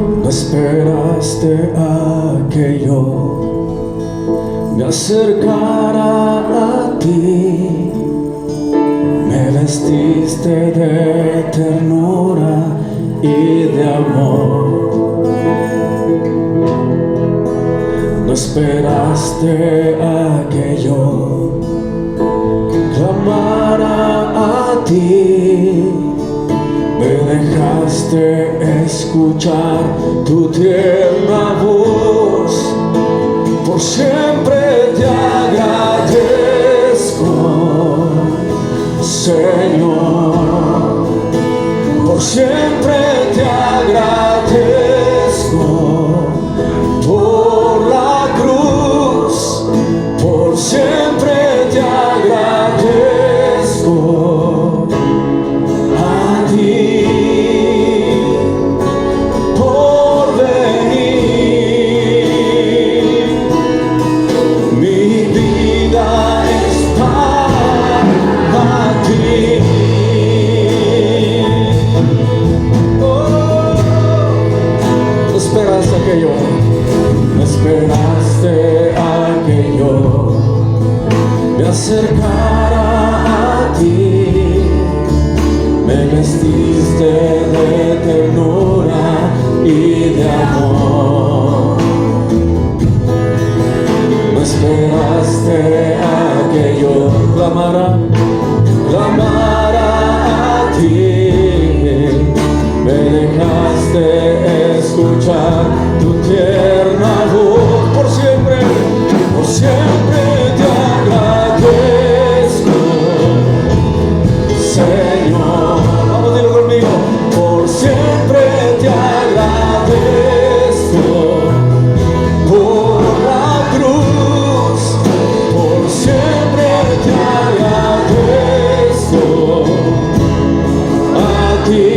No esperaste a que yo me acercara a ti, me vestiste de ternura y de amor. No esperaste a que yo clamara a ti, me dejaste escuchar tu tierna voz. Por siempre te agradezco, Señor. Por siempre te agradezco. Por la cruz, por siempre te agradezco. A ti por venir, mi vida es para ti. Esperaste a que yo, esperaste a que yo me acercara a ti, me vestiste de ternura y de amor. No esperaste a que yo clamara a ti, me dejaste escuchar tu tierna voz. Por siempre te agradezco, Señor. Vamos, dilo conmigo. Por siempre te agradezco. Por la cruz, por siempre te agradezco. A ti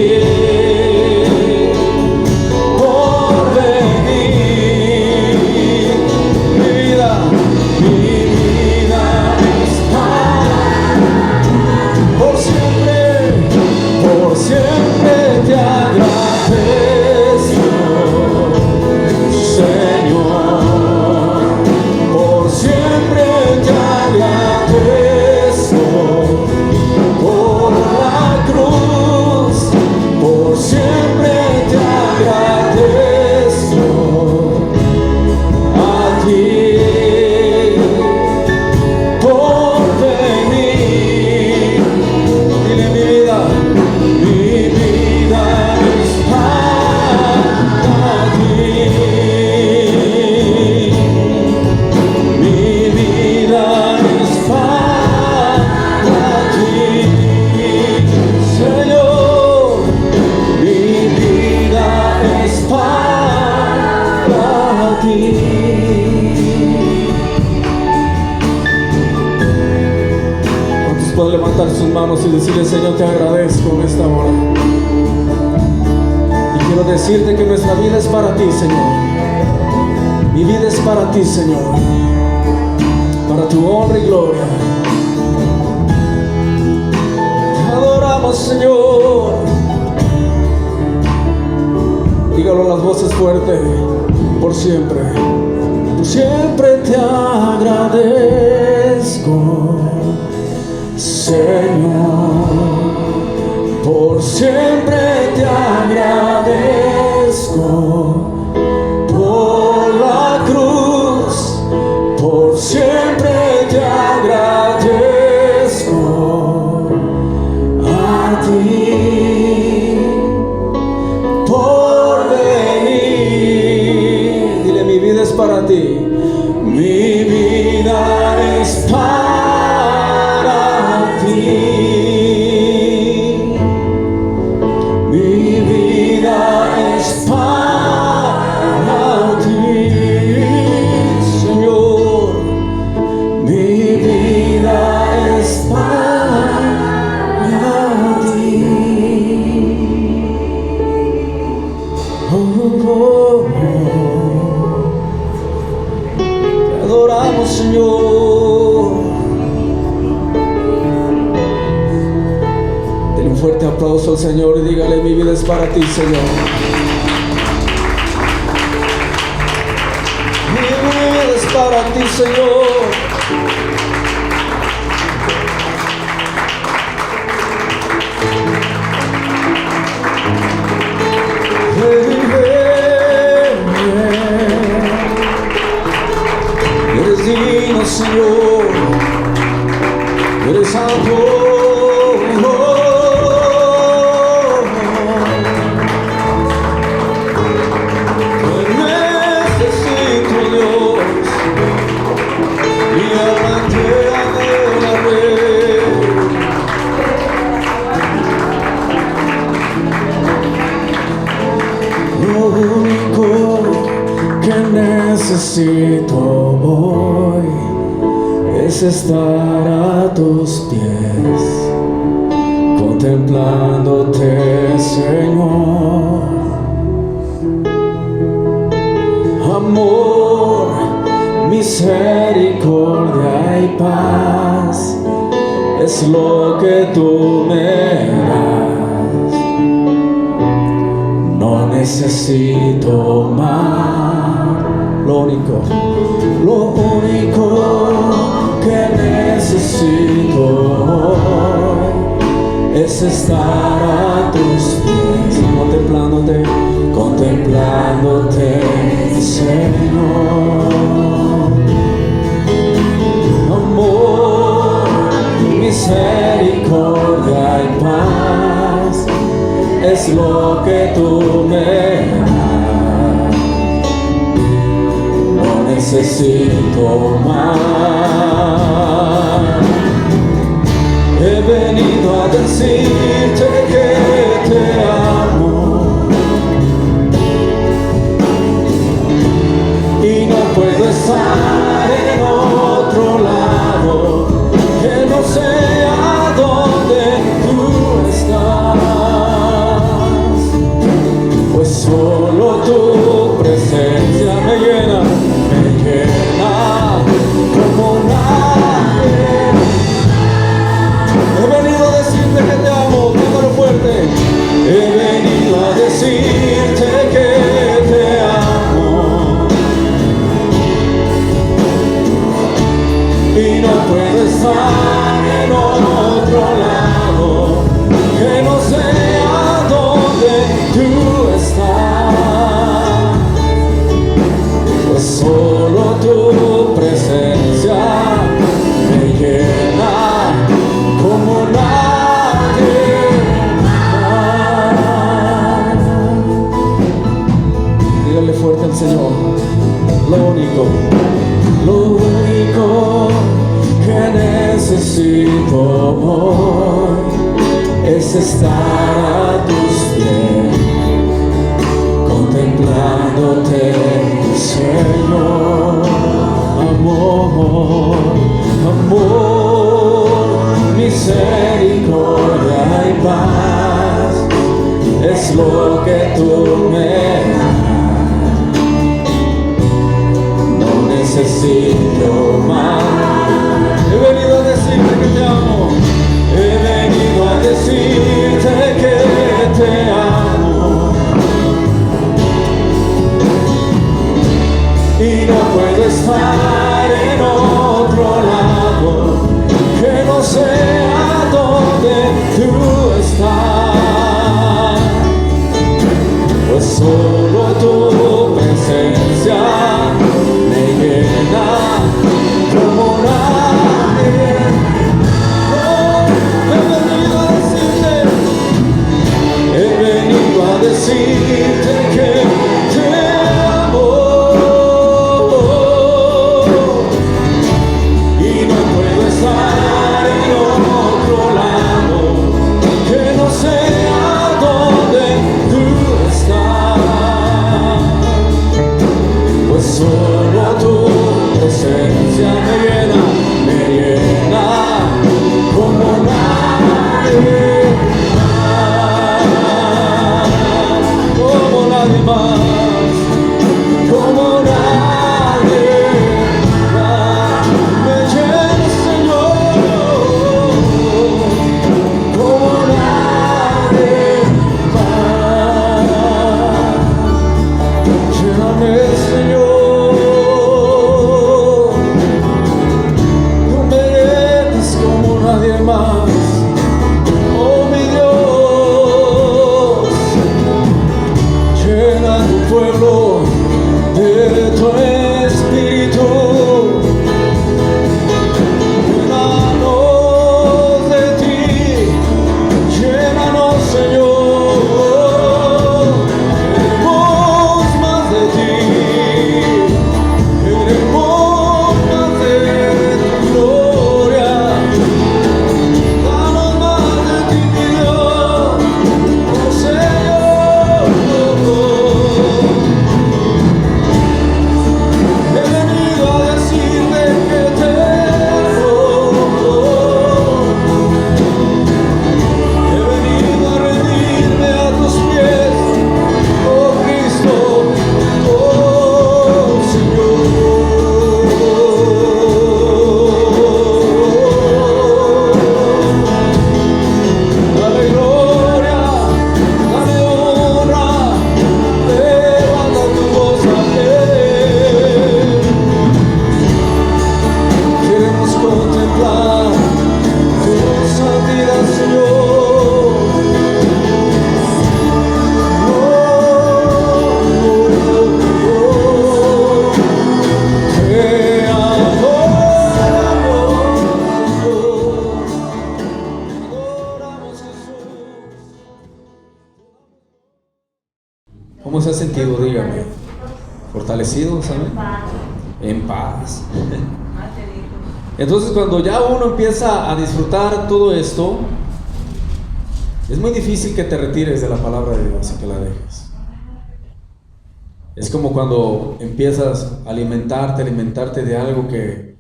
puede levantar sus manos y decirle: Señor, te agradezco en esta hora. Y quiero decirte que nuestra vida es para ti, Señor. Mi vida es para ti, Señor, para tu honra y gloria. Te adoramos, Señor. Dígalo a las voces fuertes: por siempre te agradezco, Señor. Por siempre te agradezco. Por la cruz, por siempre te agradezco. A ti por venir. Dile: mi vida es para ti. Mi vida es para ti. Mi vida es para ti, Señor. Mi vida es para ti. Oh, oh, oh. Te adoramos, Señor. Denle un fuerte aplauso al Señor y dígale: mi vida es para ti, Señor. para ti, Señor. Eres digno, Señor. Eres santo. Necesito hoy es estar a tus pies, contemplándote, Señor. Amor, misericordia y paz es lo que tú me das. No necesito más. Lo único que necesito hoy es estar a tus pies, contemplándote, Señor. Amor, misericordia y paz es lo que tú me das. Necesito más. He venido a decirte que te amo y no puedo estar en otro lado que no sea donde tú estás, pues solo tu presencia me llena como nadie. He venido a decirte que te amo, dímelo fuerte. He venido a decirte que te amo y no puedo estar en otro lado que no sea donde tú estás, pues solo tu presencia me llena como nadie más. Dígale fuerte al Señor. Lo único que necesito hoy es estar a tus pies, contemplándote, Señor. Amor, misericordia y paz es lo que tú me das. No necesito más. He venido a decirte que te amo. He venido a decirte que te amo y no puedo estar en otro lado que no sea donde tú estás, pues solo tu presencia me llena como nadie. He venido a decirte que te amo y no puedo estar en otro lado que no sea donde tú estás, ¿Cómo se ha sentido? Dígame. ¿Fortalecido, saben? En paz. Entonces, cuando ya uno empieza a disfrutar todo esto, es muy difícil que te retires de la palabra de Dios y que la dejes. Es como cuando empiezas a alimentarte de algo que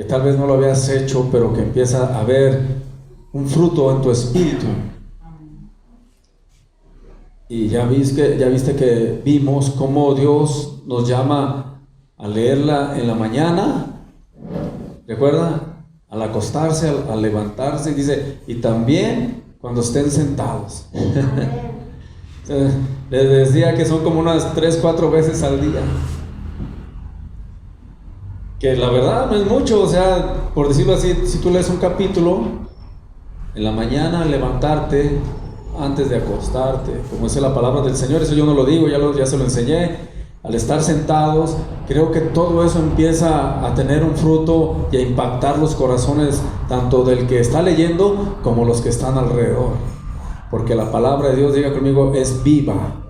tal vez no lo habías hecho, pero que empieza a haber un fruto en tu espíritu. Y ya viste que vimos cómo Dios nos llama a leerla en la mañana, ¿recuerda? Al acostarse, al levantarse, y dice, y también cuando estén sentados. Les decía que son como unas 3-4 veces al día, que la verdad no es mucho. O sea, por decirlo así, si tú lees un capítulo en la mañana al levantarte, antes de acostarte, como dice la palabra del Señor, eso yo no lo digo, ya se lo enseñé. Al estar sentados, creo que todo eso empieza a tener un fruto y a impactar los corazones, tanto del que está leyendo como los que están alrededor, porque la palabra de Dios, diga conmigo, es viva.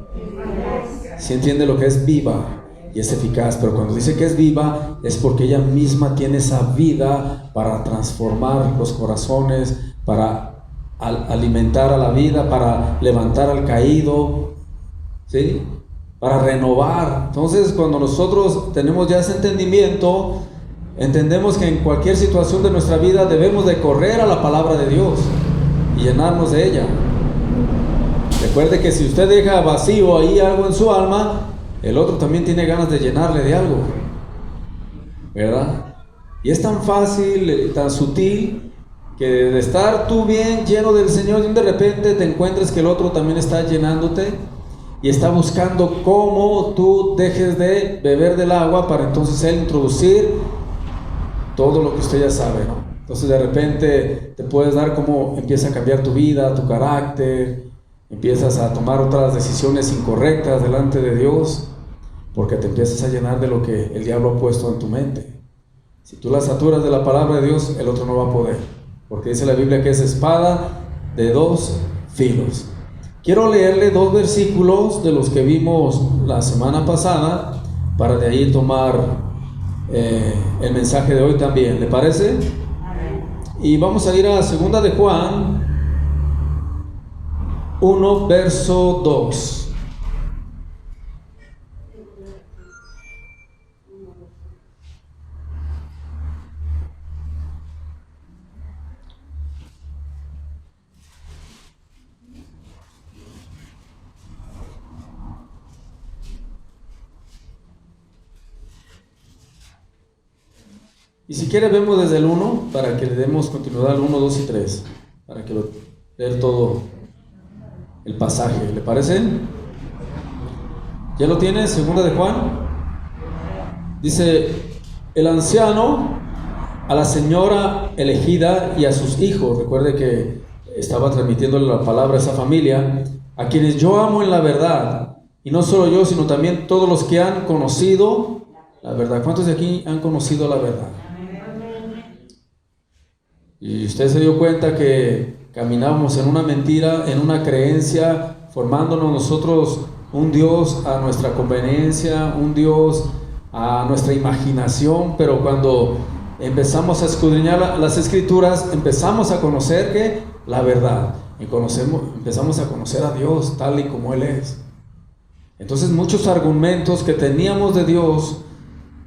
¿Sí entiende lo que es viva? Y es eficaz. Pero cuando dice que es viva, es porque ella misma tiene esa vida para transformar los corazones, para alimentar a la vida, para levantar al caído, ¿sí? Para renovar. Entonces, cuando nosotros tenemos ya ese entendimiento, entendemos que en cualquier situación de nuestra vida debemos de correr a la palabra de Dios y llenarnos de ella. Recuerde que si usted deja vacío ahí algo en su alma, el otro también tiene ganas de llenarle de algo, ¿verdad? Y es tan fácil, tan sutil, que de estar tú bien lleno del Señor, y de repente te encuentres que el otro también está llenándote y está buscando cómo tú dejes de beber del agua para entonces él introducir todo lo que usted ya sabe, ¿no? Entonces de repente te puedes dar cómo empieza a cambiar tu vida, tu carácter, empiezas a tomar otras decisiones incorrectas delante de Dios, porque te empiezas a llenar de lo que el diablo ha puesto en tu mente. Si tú la saturas de la palabra de Dios, el otro no va a poder, porque dice la Biblia que es espada de 2 filos. Quiero leerle 2 versículos de los que vimos la semana pasada, para de ahí tomar el mensaje de hoy también, ¿le parece? Y vamos a ir a 2 de Juan 1, verso 2. Y si quiere vemos desde el 1 para que le demos continuidad al 1, 2 y 3, para que lo leer todo el pasaje, ¿le parece? ¿Ya lo tiene? 2 de Juan. Dice, el anciano a la señora elegida y a sus hijos, recuerde que estaba transmitiéndole la palabra a esa familia, a quienes yo amo en la verdad, y no solo yo, sino también todos los que han conocido la verdad. ¿Cuántos de aquí han conocido la verdad? Y usted se dio cuenta que caminábamos en una mentira, en una creencia, formándonos nosotros un Dios a nuestra conveniencia, un Dios a nuestra imaginación, pero cuando empezamos a escudriñar las Escrituras, empezamos a conocer que la verdad, y empezamos a conocer a Dios tal y como Él es. Entonces muchos argumentos que teníamos de Dios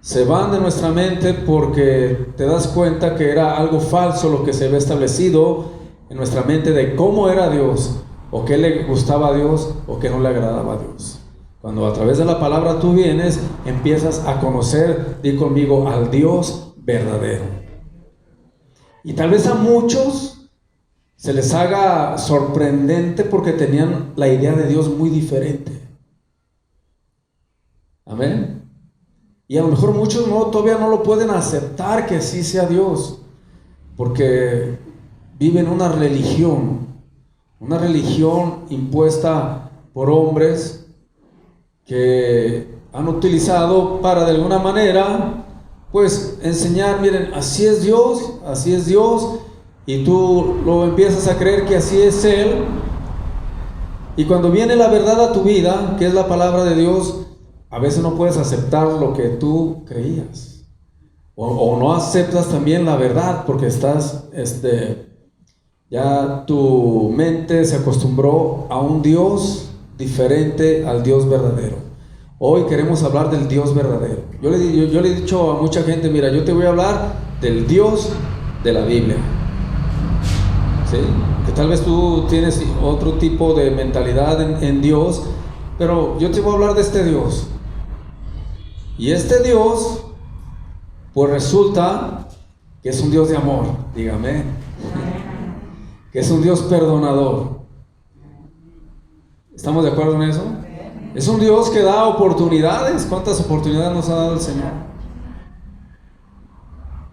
se van de nuestra mente, porque te das cuenta que era algo falso lo que se había establecido en nuestra mente de cómo era Dios, o qué le gustaba a Dios, o qué no le agradaba a Dios. Cuando a través de la palabra tú vienes, empiezas a conocer, di conmigo, al Dios verdadero. Y tal vez a muchos se les haga sorprendente porque tenían la idea de Dios muy diferente. Amén. Y a lo mejor muchos todavía no lo pueden aceptar que sí sea Dios, porque viven una religión impuesta por hombres que han utilizado para de alguna manera pues enseñar, miren, así es Dios, y tú lo empiezas a creer que así es Él, Y cuando viene la verdad a tu vida, que es la palabra de Dios, a veces no puedes aceptar lo que tú creías. O no aceptas también la verdad porque estás, ya tu mente se acostumbró a un Dios diferente al Dios verdadero. Hoy queremos hablar del Dios verdadero. Yo le he dicho a mucha gente, mira, yo te voy a hablar del Dios de la Biblia. ¿Sí? Que tal vez tú tienes otro tipo de mentalidad en Dios, pero yo te voy a hablar de este Dios. Y este Dios, pues resulta que es un Dios de amor, dígame, que es un Dios perdonador. ¿Estamos de acuerdo en eso? Es un Dios que da oportunidades. ¿Cuántas oportunidades nos ha dado el Señor?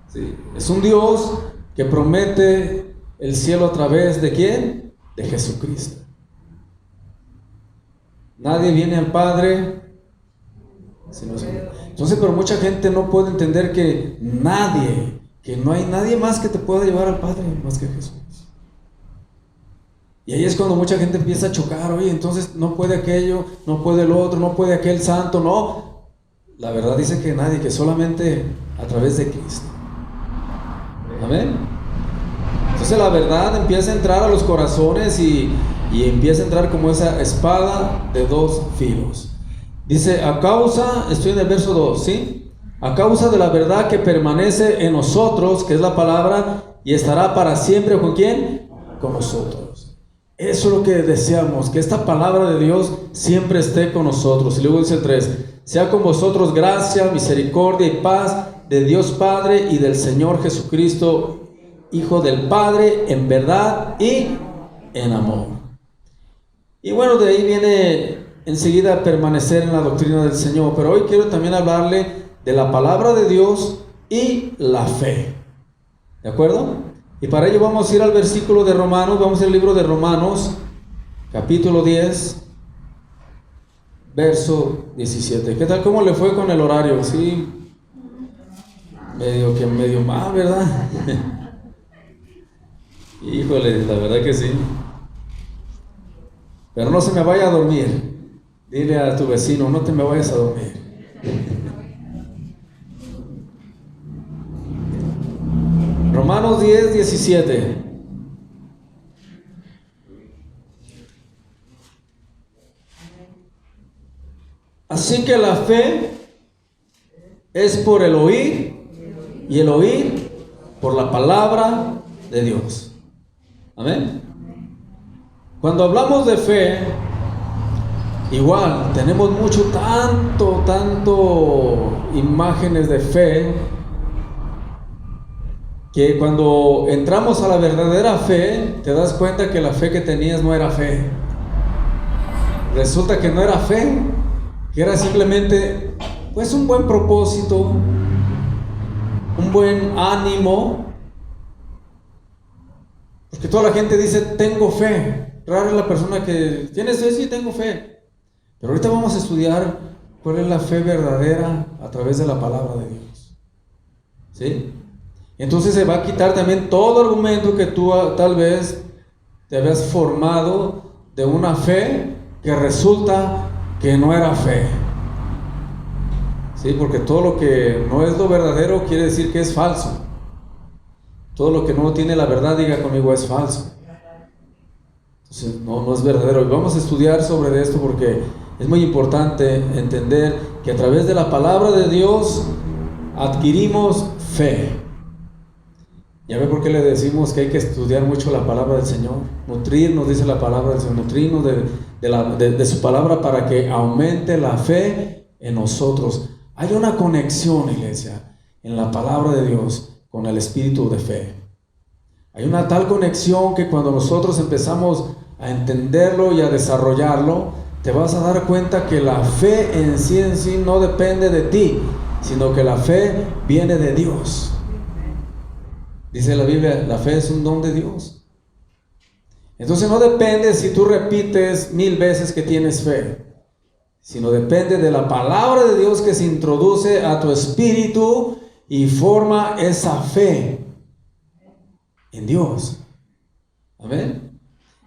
Sí. Es un Dios que promete el cielo a través de ¿quién? De Jesucristo. Nadie viene al Padre sino entonces, pero mucha gente no puede entender que no hay nadie más que te pueda llevar al Padre más que Jesús. Y ahí es cuando mucha gente empieza a chocar. Oye, entonces no puede aquello, no puede el otro, no puede aquel santo. No, la verdad dice que nadie, que solamente a través de Cristo. Amén. Entonces la verdad empieza a entrar a los corazones y empieza a entrar como esa espada de dos filos. Dice, estoy en el verso 2, ¿sí? A causa de la verdad que permanece en nosotros, que es la palabra, y estará para siempre, ¿con quién? Con nosotros. Eso es lo que deseamos, que esta palabra de Dios siempre esté con nosotros. Y luego dice el 3, sea con vosotros gracia, misericordia y paz de Dios Padre y del Señor Jesucristo, Hijo del Padre, en verdad y en amor. Y bueno, de ahí viene enseguida permanecer en la doctrina del Señor. Pero hoy quiero también hablarle de la palabra de Dios y la fe. ¿De acuerdo? Y para ello vamos a ir al versículo de Romanos. Vamos al libro de Romanos, capítulo 10, verso 17. ¿Qué tal? ¿Cómo le fue con el horario? Sí, medio mal, ¿verdad? Híjole, la verdad que sí. Pero no se me vaya a dormir. Dile a tu vecino, no te me vayas a dormir. Romanos 10, 17. Así que la fe es por el oír, y el oír por la palabra de Dios. Amén. Cuando hablamos de fe, igual tenemos tanto imágenes de fe, que cuando entramos a la verdadera fe, te das cuenta que la fe que tenías no era fe. Resulta que no era fe, que era simplemente pues un buen propósito, un buen ánimo. Porque toda la gente dice, tengo fe. Rara es la persona que, ¿tienes fe? Sí, tengo fe. Pero ahorita vamos a estudiar cuál es la fe verdadera a través de la palabra de Dios. ¿Sí? Entonces se va a quitar también todo argumento que tú tal vez te habías formado de una fe que resulta que no era fe. ¿Sí? Porque todo lo que no es lo verdadero quiere decir que es falso. Todo lo que no tiene la verdad, diga conmigo, es falso. Entonces no es verdadero. Y vamos a estudiar sobre esto porque es muy importante entender que a través de la palabra de Dios adquirimos fe. ¿Ya ve por qué le decimos que hay que estudiar mucho la palabra del Señor? Nutrirnos, dice la palabra del Señor, nutrirnos de su palabra para que aumente la fe en nosotros. Hay una conexión, iglesia, en la palabra de Dios con el espíritu de fe. Hay una tal conexión que cuando nosotros empezamos a entenderlo y a desarrollarlo, te vas a dar cuenta que la fe en sí no depende de ti, sino que la fe viene de Dios. Dice la Biblia, la fe es un don de Dios. Entonces no depende si tú repites 1000 veces que tienes fe, sino depende de la palabra de Dios que se introduce a tu espíritu y forma esa fe en Dios. Amén.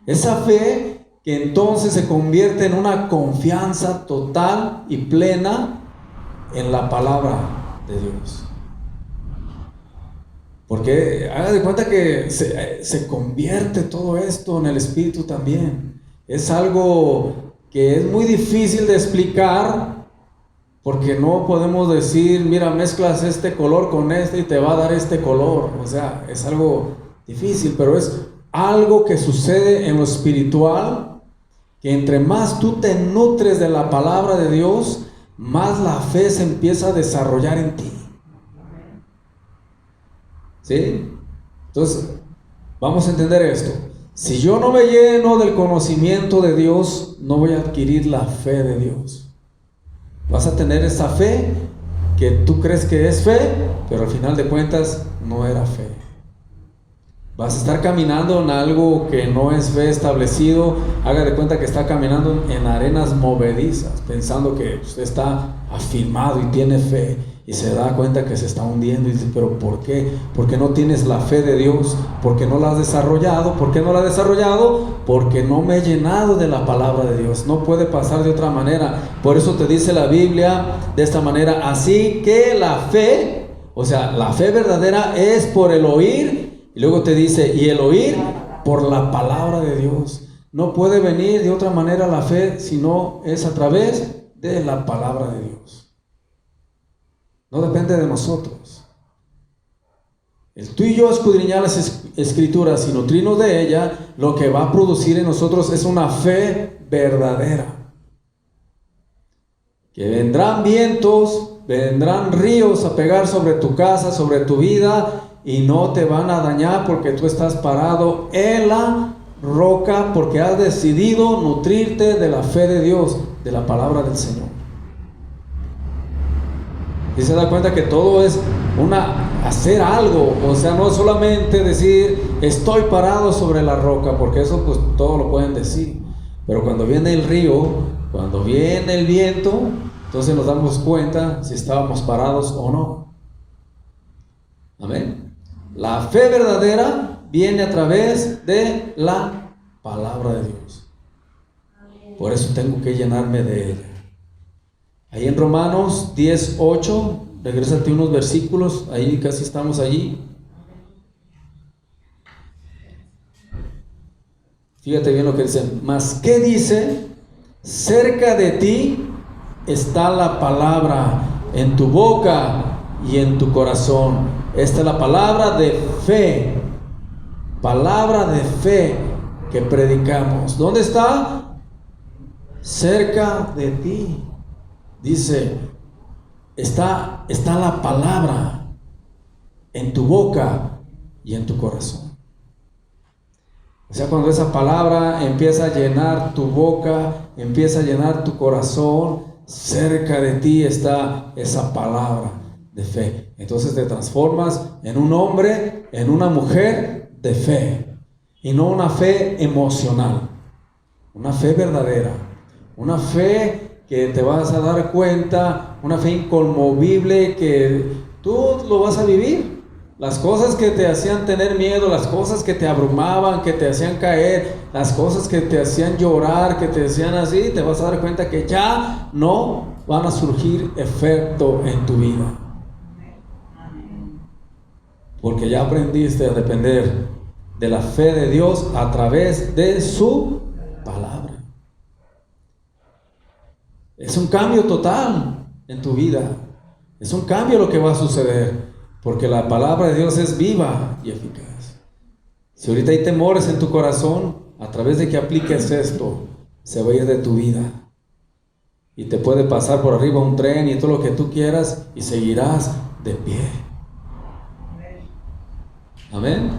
Esa fe que entonces se convierte en una confianza total y plena en la palabra de Dios. Porque haga de cuenta que se convierte todo esto en el Espíritu también. Es algo que es muy difícil de explicar, porque no podemos decir, mira, mezclas este color con este y te va a dar este color. O sea, es algo difícil, pero es algo que sucede en lo espiritual, que entre más tú te nutres de la palabra de Dios, más la fe se empieza a desarrollar en ti. ¿Sí? Entonces, vamos a entender esto. Si yo no me lleno del conocimiento de Dios, no voy a adquirir la fe de Dios. Vas a tener esa fe que tú crees que es fe, pero al final de cuentas no era fe. Vas a estar caminando en algo que no es fe establecido. Haga de cuenta que está caminando en arenas movedizas, pensando que usted está afirmado y tiene fe, y se da cuenta que se está hundiendo y dice, pero ¿por qué? ¿Por qué no tienes la fe de Dios? ¿Por qué no la has desarrollado? ¿Por qué no la has desarrollado? Porque no me he llenado de la palabra de Dios. No puede pasar de otra manera. Por eso te dice la Biblia de esta manera: así que la fe, o sea, la fe verdadera es por el oír, y luego te dice, y el oír por la palabra de Dios. No puede venir de otra manera la fe si no es a través de la palabra de Dios. No depende de nosotros. El tú y yo escudriñar las escrituras y nutrirnos de ella, lo que va a producir en nosotros es una fe verdadera. Que vendrán vientos, vendrán ríos a pegar sobre tu casa, sobre tu vida, y no te van a dañar porque tú estás parado en la roca, porque has decidido nutrirte de la fe de Dios, de la palabra del Señor. Y se da cuenta que todo es hacer algo. O sea, no es solamente decir estoy parado sobre la roca, porque eso pues todo lo pueden decir. Pero cuando viene el río, cuando viene el viento, entonces nos damos cuenta si estábamos parados o no. Amén. La fe verdadera viene a través de la palabra de Dios. Por eso tengo que llenarme de ella. Ahí en Romanos 10:8, regrésate unos versículos, ahí casi estamos allí. Fíjate bien lo que dice. Mas, ¿qué dice? Cerca de ti está la palabra, en tu boca y en tu corazón. Esta es la palabra de fe. Palabra de fe que predicamos. ¿Dónde está? Cerca de ti. Dice, está la palabra en tu boca y en tu corazón. O sea, cuando esa palabra empieza a llenar tu boca, empieza a llenar tu corazón, cerca de ti está esa palabra de fe. Entonces te transformas en un hombre, en una mujer de fe, y no una fe emocional, una fe verdadera, una fe que te vas a dar cuenta, una fe inconmovible que tú lo vas a vivir. Las cosas que te hacían tener miedo, las cosas que te abrumaban, que te hacían caer, las cosas que te hacían llorar, que te hacían así, te vas a dar cuenta que ya no van a surgir efecto en tu vida. Porque ya aprendiste a depender de la fe de Dios a través de su palabra. Es un cambio total en tu vida. Es un cambio lo que va a suceder, porque la palabra de Dios es viva y eficaz. Si ahorita hay temores en tu corazón, a través de que apliques esto, se va a ir de tu vida. Y te puede pasar por arriba un tren y todo lo que tú quieras, y seguirás de pie. Amén.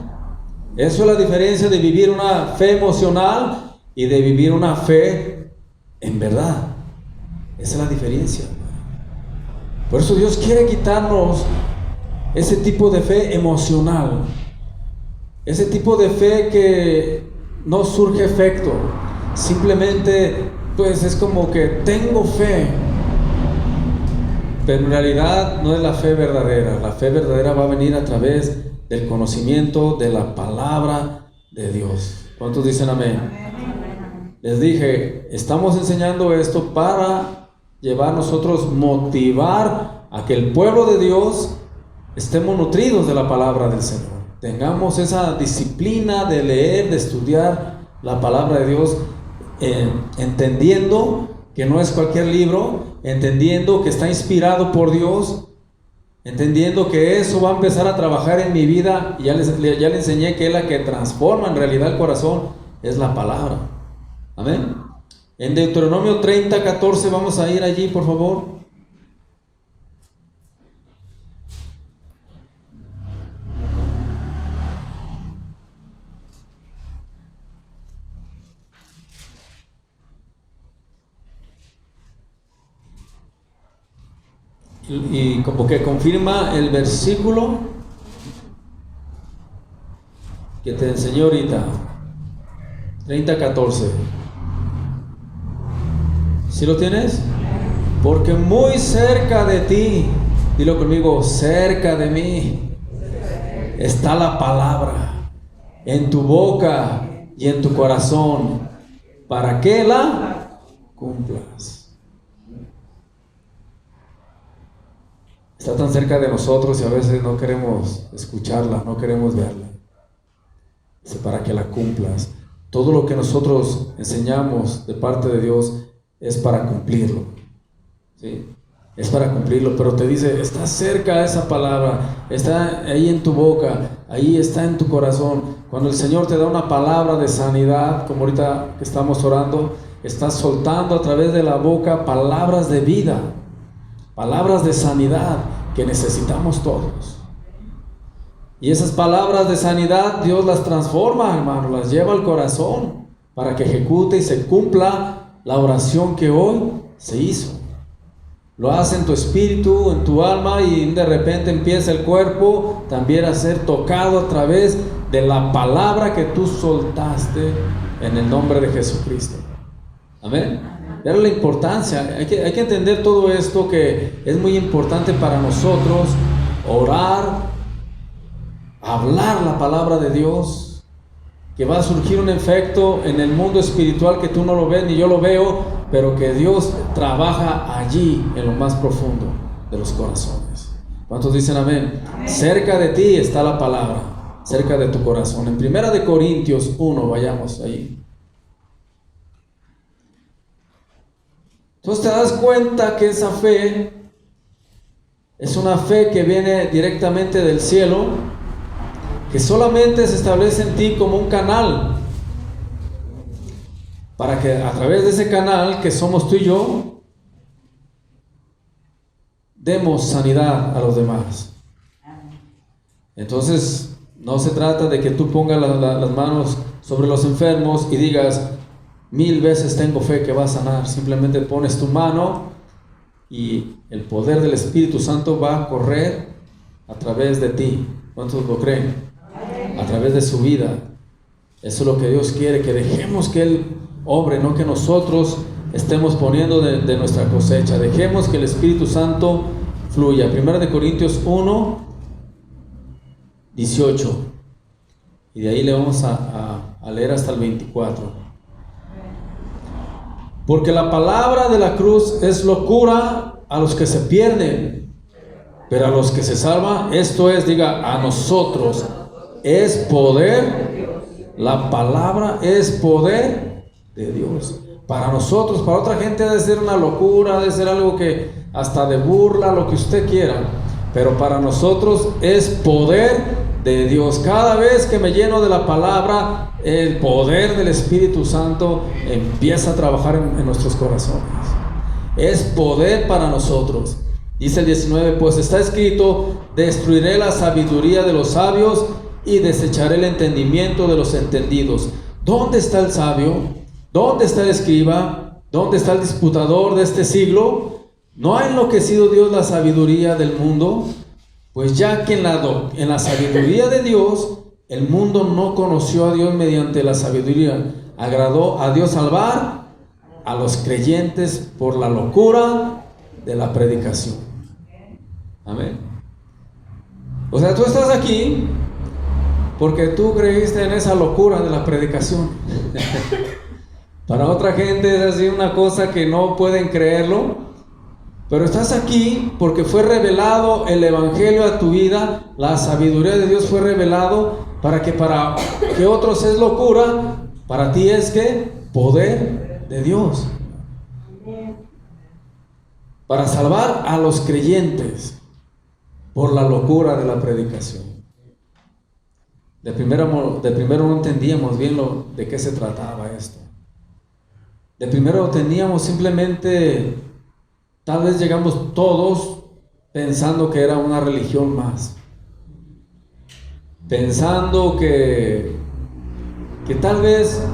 Eso es la diferencia de vivir una fe emocional y de vivir una fe en verdad. Esa es la diferencia. Por eso Dios quiere quitarnos ese tipo de fe emocional, ese tipo de fe que no surge efecto, simplemente pues es como que tengo fe, pero en realidad no es la fe verdadera. La fe verdadera va a venir a través del conocimiento de la palabra de Dios. ¿Cuántos dicen amén? les dije, estamos enseñando esto para llevar nosotros, motivar a que el pueblo de Dios estemos nutridos de la palabra del Señor. Tengamos esa disciplina de leer, de estudiar la palabra de Dios, entendiendo que no es cualquier libro, entendiendo que está inspirado por Dios, entendiendo que eso va a empezar a trabajar en mi vida. Ya le enseñé que es la que transforma en realidad el corazón, es la palabra. Amén. En Deuteronomio 30:14, vamos a ir allí, por favor. Y como que confirma el versículo que te enseñé ahorita, 30:14. ¿Sí lo tienes? Porque muy cerca de ti, dilo conmigo, cerca de mí está la palabra, en tu boca y en tu corazón, para que la cumplas. Está tan cerca de nosotros y a veces no queremos escucharla, no queremos verla. Dice, para que la cumplas. Todo lo que nosotros enseñamos de parte de Dios es para cumplirlo. ¿Sí? Es para cumplirlo, pero te dice, está cerca esa palabra, está ahí en tu boca, ahí está en tu corazón. Cuando el Señor te da una palabra de sanidad, como ahorita que estamos orando, está soltando a través de la boca palabras de vida, palabras de sanidad que necesitamos todos. Y esas palabras de sanidad Dios las transforma, hermano, las lleva al corazón para que ejecute y se cumpla la oración que hoy se hizo. Lo hace en tu espíritu, en tu alma, y de repente empieza el cuerpo también a ser tocado a través de la palabra que tú soltaste en el nombre de Jesucristo. Amén. Era la importancia, hay que entender todo esto, que es muy importante para nosotros orar, hablar la palabra de Dios, que va a surgir un efecto en el mundo espiritual que tú no lo ves ni yo lo veo, pero que Dios trabaja allí en lo más profundo de los corazones. ¿Cuántos dicen amén? Amén. Cerca de ti está la palabra, cerca de tu corazón. En 1 Corintios 1, vayamos ahí. Entonces te das cuenta que esa fe es una fe que viene directamente del cielo, que solamente se establece en ti como un canal, para que a través de ese canal que somos tú y yo, demos sanidad a los demás. Entonces no se trata de que tú pongas las manos sobre los enfermos y digas, 1000 veces tengo fe que va a sanar. Simplemente pones tu mano y el poder del Espíritu Santo va a correr a través de ti. ¿Cuántos lo creen? A través de su vida. Eso es lo que Dios quiere, que dejemos que Él obre, no que nosotros estemos poniendo de nuestra cosecha. Dejemos que el Espíritu Santo fluya. 1 Corintios 1, 18. Y de ahí le vamos a leer hasta el 24. Porque la palabra de la cruz es locura a los que se pierden, pero a los que se salvan, esto es, diga, a nosotros, es poder. La palabra es poder de Dios. Para nosotros, para otra gente debe ser una locura, debe ser algo que hasta de burla, lo que usted quiera, pero para nosotros es poder de Dios. Cada vez que me lleno de la palabra, el poder del Espíritu Santo empieza a trabajar en nuestros corazones. Es poder para nosotros. Dice el 19, pues está escrito, destruiré la sabiduría de los sabios y desecharé el entendimiento de los entendidos. ¿Dónde está el sabio? ¿Dónde está el escriba? ¿Dónde está el disputador de este siglo? ¿No ha enloquecido Dios la sabiduría del mundo? Pues ya que en la sabiduría de Dios, el mundo no conoció a Dios mediante la sabiduría. Agradó a Dios salvar a los creyentes por la locura de la predicación. Amén. O sea, tú estás aquí porque tú creíste en esa locura de la predicación. Para otra gente es así una cosa que no pueden creerlo, pero estás aquí porque fue revelado el Evangelio a tu vida, la sabiduría de Dios fue revelado para que otros es locura, para ti es que poder de Dios. Para salvar a los creyentes por la locura de la predicación. De primero no entendíamos bien de qué se trataba esto. De primero teníamos simplemente, tal vez llegamos todos pensando que era una religión más. Pensando que tal vez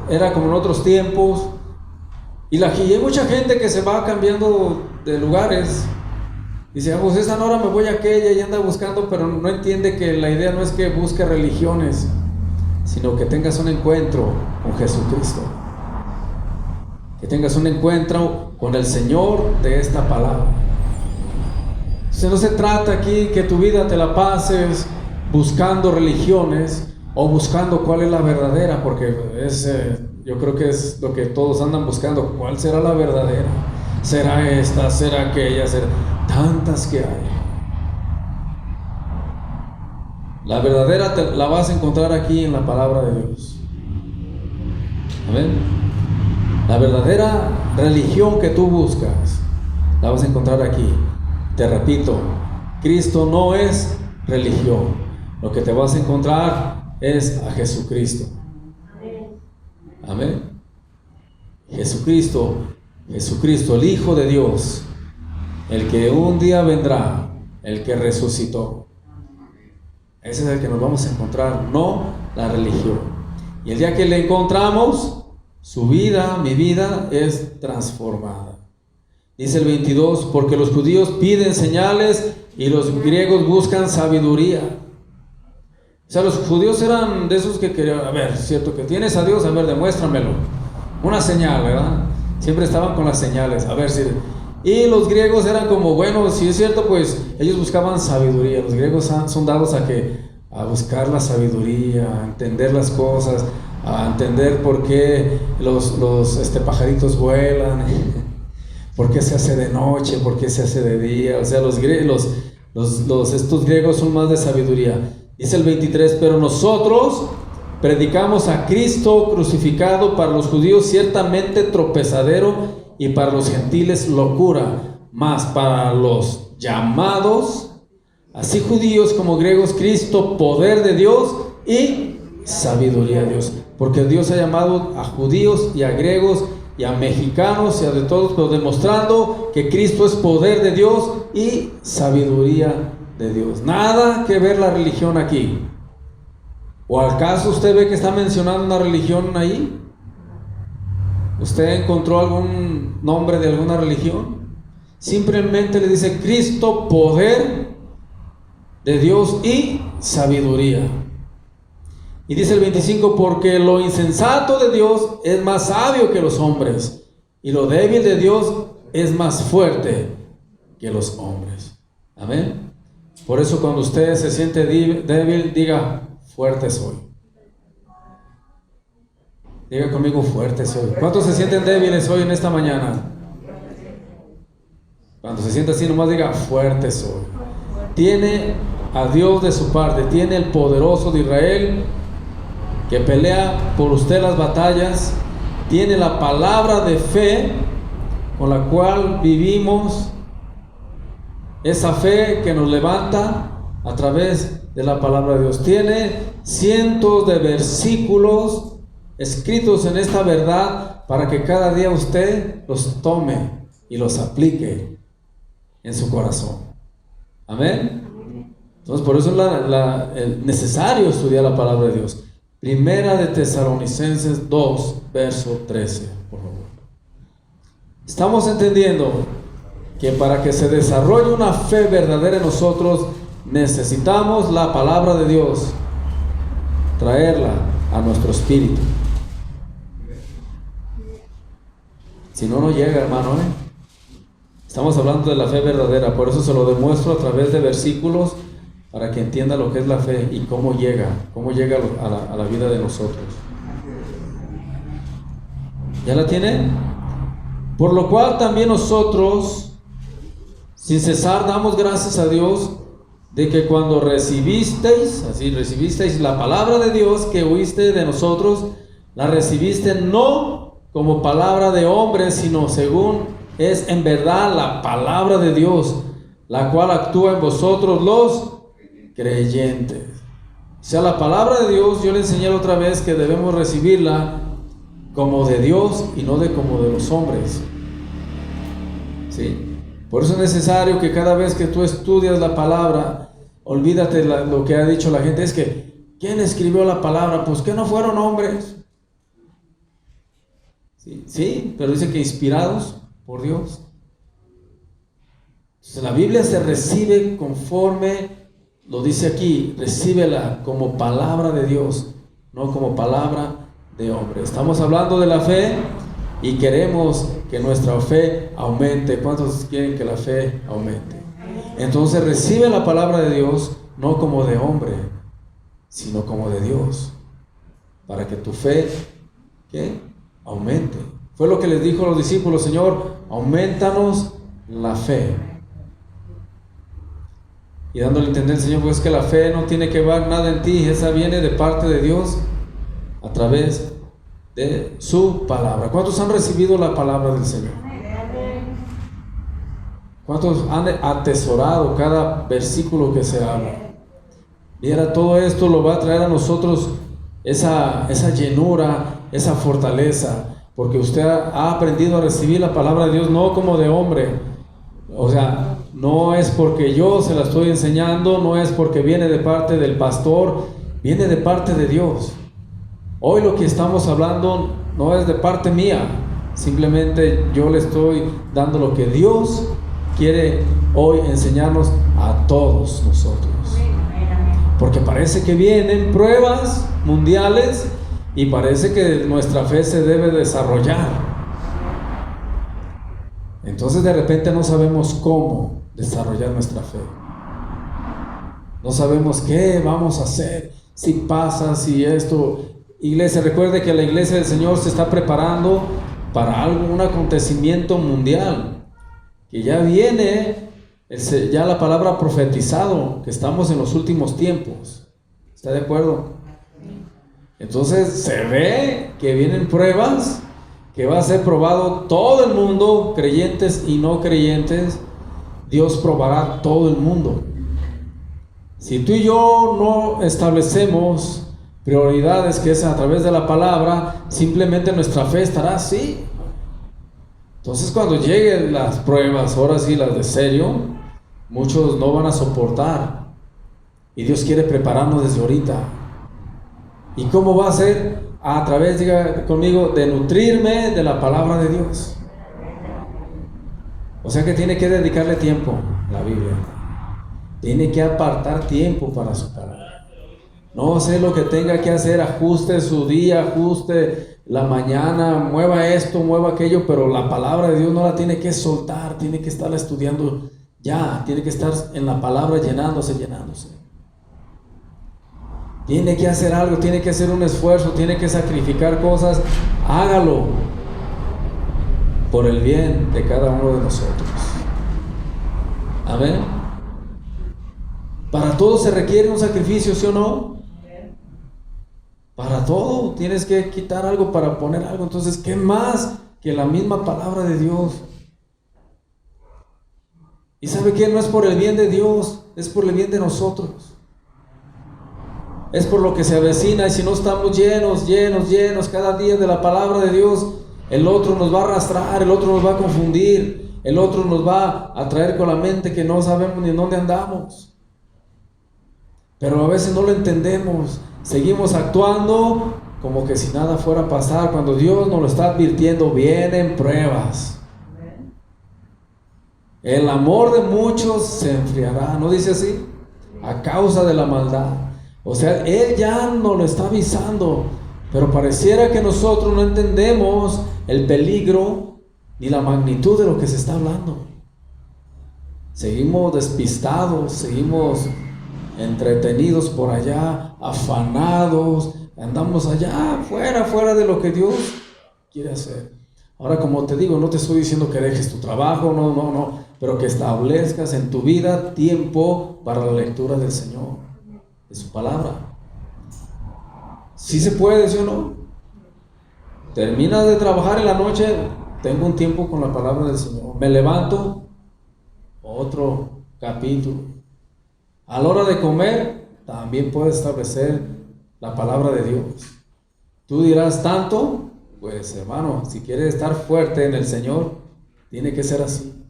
era como en otros tiempos. Y hay mucha gente que se va cambiando de lugares. Dice, pues esta hora me voy a aquella y anda buscando, pero no entiende que la idea no es que busque religiones, sino que tengas un encuentro con Jesucristo. Que tengas un encuentro con el Señor de esta palabra. Entonces no se trata aquí que tu vida te la pases buscando religiones o buscando cuál es la verdadera, porque yo creo que es lo que todos andan buscando. ¿Cuál será la verdadera? ¿Será esta? ¿Será aquella? ¿Será? Tantas que hay. La verdadera la vas a encontrar aquí en la palabra de Dios. Amén. La verdadera religión que tú buscas la vas a encontrar aquí. Te repito, Cristo no es religión. Lo que te vas a encontrar es a Jesucristo. Amén. Jesucristo, el Hijo de Dios, el que un día vendrá, el que resucitó. Ese es el que nos vamos a encontrar, no la religión. Y el día que le encontramos, su vida, mi vida, es transformada. Dice el 22, porque los judíos piden señales y los griegos buscan sabiduría. O sea, los judíos eran de esos que querían, a ver, cierto que tienes a Dios, a ver, demuéstramelo. Una señal, ¿verdad? Siempre estaban con las señales, a ver si... Y los griegos eran como, bueno, si es cierto, pues ellos buscaban sabiduría. Los griegos son dados a buscar la sabiduría, a entender las cosas, a entender por qué los pajaritos vuelan, por qué se hace de noche, por qué se hace de día. O sea, estos griegos son más de sabiduría. Dice el 23, pero nosotros predicamos a Cristo crucificado, para los judíos ciertamente tropezadero y para los gentiles locura, mas para los llamados, así judíos como griegos, Cristo poder de Dios y sabiduría de Dios. Porque Dios ha llamado a judíos y a griegos y a mexicanos y a de todos, pero demostrando que Cristo es poder de Dios y sabiduría de Dios. Nada que ver la religión aquí. ¿O acaso usted ve que está mencionando una religión ahí? ¿Usted encontró algún nombre de alguna religión? Simplemente le dice Cristo, poder de Dios y sabiduría. Y dice el 25, porque lo insensato de Dios es más sabio que los hombres, y lo débil de Dios es más fuerte que los hombres. Amén. Por eso cuando usted se siente débil, diga, fuerte soy. Diga conmigo, fuerte soy. ¿Cuántos se sienten débiles hoy en esta mañana? Cuando se siente así, nomás diga, fuerte soy. Tiene a Dios de su parte, tiene el poderoso de Israel que pelea por usted las batallas, tiene la palabra de fe con la cual vivimos, esa fe que nos levanta a través de la palabra de Dios. Tiene cientos de versículos escritos en esta verdad para que cada día usted los tome y los aplique en su corazón. Amén. Entonces por eso es necesario estudiar la palabra de Dios. Primera de Tesalonicenses 2, verso 13, por favor. Estamos entendiendo que para que se desarrolle una fe verdadera en nosotros, necesitamos la palabra de Dios, traerla a nuestro espíritu. Si no, no llega, hermano, Estamos hablando de la fe verdadera, por eso se lo demuestro a través de versículos, para que entienda lo que es la fe y cómo llega a la vida de nosotros. ¿Ya la tiene? Por lo cual también nosotros, sin cesar, damos gracias a Dios de que cuando recibisteis la palabra de Dios que oíste de nosotros, la recibiste no como palabra de hombre, sino según es en verdad la palabra de Dios, la cual actúa en vosotros los creyentes. O sea, la palabra de Dios, yo le enseñé otra vez que debemos recibirla como de Dios y no como de los hombres. ¿Sí? Por eso es necesario que cada vez que tú estudias la palabra, olvídate lo que ha dicho la gente. Es que, ¿quién escribió la palabra? Pues que no fueron hombres. Sí, pero dice que inspirados por Dios. Entonces, la Biblia se recibe conforme, lo dice aquí, recíbela como palabra de Dios, no como palabra de hombre. Estamos hablando de la fe y queremos que nuestra fe aumente. ¿Cuántos quieren que la fe aumente? Entonces recibe la palabra de Dios no como de hombre, sino como de Dios, para que tu fe, ¿qué? Aumente. Fue lo que les dijo a los discípulos: Señor, aumentanos la fe. Y dándole a entender el Señor, pues que la fe no tiene que ver nada en ti, esa viene de parte de Dios a través de su palabra. ¿Cuántos han recibido la palabra del Señor? ¿Cuántos han atesorado cada versículo que se habla? Viera, todo esto lo va a traer a nosotros esa llenura, esa fortaleza, porque usted ha aprendido a recibir la palabra de Dios no como de hombre. O sea, no es porque yo se la estoy enseñando, no es porque viene de parte del pastor, viene de parte de Dios. Hoy lo que estamos hablando no es de parte mía, simplemente yo le estoy dando lo que Dios quiere hoy enseñarnos a todos nosotros. Porque parece que vienen pruebas mundiales y parece que nuestra fe se debe desarrollar. Entonces de repente no sabemos cómo desarrollar nuestra fe. No sabemos qué vamos a hacer, si pasa, si esto. Iglesia, recuerde que la iglesia del Señor se está preparando para algo, un acontecimiento mundial, que ya viene, ya la palabra ha profetizado, que estamos en los últimos tiempos. ¿Está de acuerdo? Entonces se ve que vienen pruebas, que va a ser probado todo el mundo, creyentes y no creyentes. Dios probará todo el mundo. Si tú y yo no establecemos prioridades, que es a través de la palabra, simplemente nuestra fe estará así. Entonces cuando lleguen las pruebas, ahora sí las de serio, muchos no van a soportar, y Dios quiere prepararnos desde ahorita. ¿Y cómo va a ser? A través, diga conmigo, de nutrirme de la palabra de Dios. O sea que tiene que dedicarle tiempo la Biblia, tiene que apartar tiempo para su palabra. No sé lo que tenga que hacer, ajuste su día, ajuste la mañana, mueva esto, mueva aquello, pero la palabra de Dios no la tiene que soltar, tiene que estarla estudiando ya, tiene que estar en la palabra llenándose. Tiene que hacer algo, tiene que hacer un esfuerzo, tiene que sacrificar cosas, hágalo por el bien de cada uno de nosotros. Amén. Para todo se requiere un sacrificio, ¿sí o no? Para todo tienes que quitar algo para poner algo. Entonces, ¿qué más que la misma palabra de Dios? Y ¿sabe qué? No es por el bien de Dios, es por el bien de nosotros. Es por lo que se avecina. Y si no estamos llenos cada día de la palabra de Dios, el otro nos va a arrastrar, el otro nos va a confundir, el otro nos va a traer con la mente que no sabemos ni en dónde andamos. Pero a veces no lo entendemos. Seguimos actuando como que si nada fuera a pasar, cuando Dios nos lo está advirtiendo. Vienen pruebas. El amor de muchos se enfriará, ¿no dice así? A causa de la maldad. O sea, Él ya nos lo está avisando, pero pareciera que nosotros no entendemos el peligro ni la magnitud de lo que se está hablando. Seguimos despistados, seguimos entretenidos por allá, afanados, andamos allá, fuera de lo que Dios quiere hacer. Ahora, como te digo, no te estoy diciendo que dejes tu trabajo, no, pero que establezcas en tu vida tiempo para la lectura del Señor, de su palabra. ¿Sí se puede, sí o no? Terminas de trabajar en la noche, tengo un tiempo con la palabra del Señor. Me levanto, otro capítulo. A la hora de comer, también puedes establecer la palabra de Dios. Tú dirás tanto, pues hermano, si quieres estar fuerte en el Señor, tiene que ser así.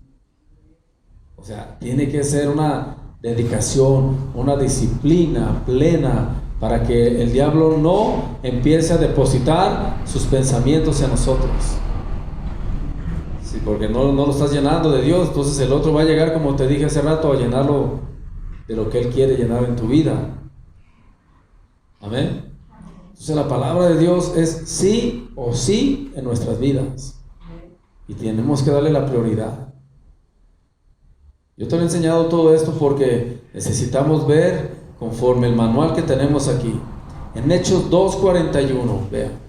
O sea, tiene que ser una dedicación, una disciplina plena para que el diablo no empiece a depositar sus pensamientos en nosotros. Sí, porque no lo estás llenando de Dios, entonces el otro va a llegar, como te dije hace rato, a llenarlo de lo que Él quiere llenar en tu vida. Amén. Entonces la palabra de Dios es sí o sí en nuestras vidas. Y tenemos que darle la prioridad. Yo te he enseñado todo esto porque necesitamos ver conforme el manual que tenemos aquí. En Hechos 2:41, vean.